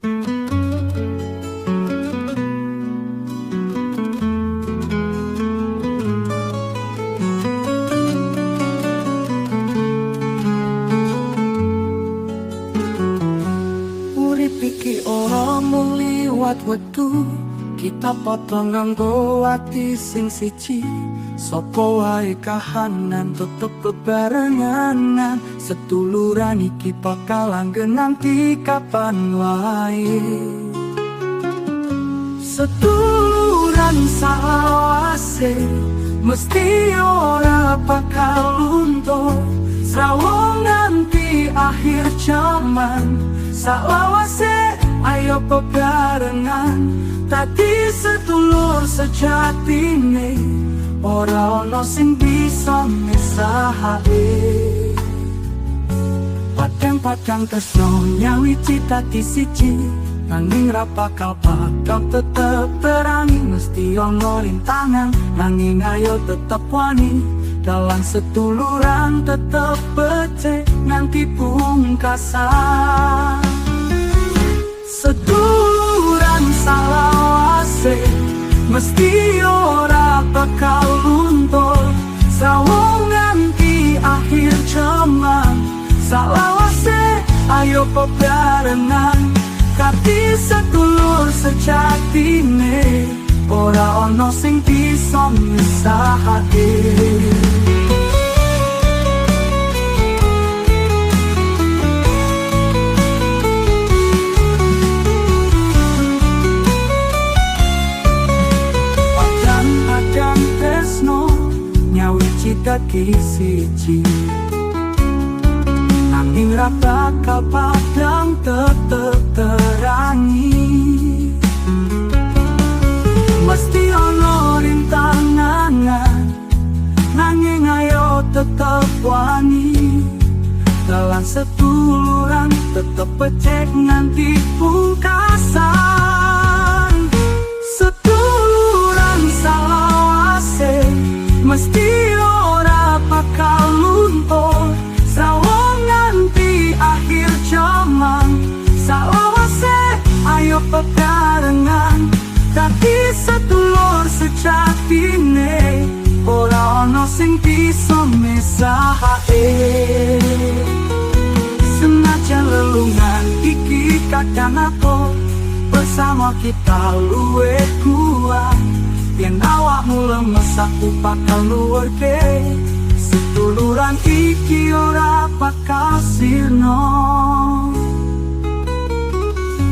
Urip iki ora mung liwat wektu, kita potong nganggo ati sing siji. Sopo wae kahanan tetep bebarengan, seduluran iki bakal langgeng nganti kapan wae. Seduluran salawase mesti ora bakal luntur, srawung nganti akhir zaman. Salawase ayo bebarengan, tadi sedulur sejatine, ora ono sing bisa misahake. Padang-padang tresno nyawiji dadi siji, nanging ra bakal tetep terangi. Mesti ono rintangan, nanging ayo tetep wani, dalam seduluran tetep becik nganti pungkasan. Seduluran salawase mesti ora bakal luntur, srawung nganti akhir zaman. Salawase ayo bebarengan, kati sedulur sejatine, ora ono sing bisa misahake. Padang tresno nyawiji dadi siji, nanging ra bakal padang tetep terangi. Mesti ono rintangan, nanging ayo tetep wani, dalam seduluran tetep becik nganti pungkasan. Seduluran salawase mesti ora bakal luntur, srawung nganti akhir zaman. Salawase ayo bebarengan, dadi sedulur sejatine, ora ono sing bisa misahake. Senajan lelungan iki kadang aku, bersama kita luwih kuat. Yen awakmu lemes aku bakal luwerke, seduluran iki ora bakal sirna.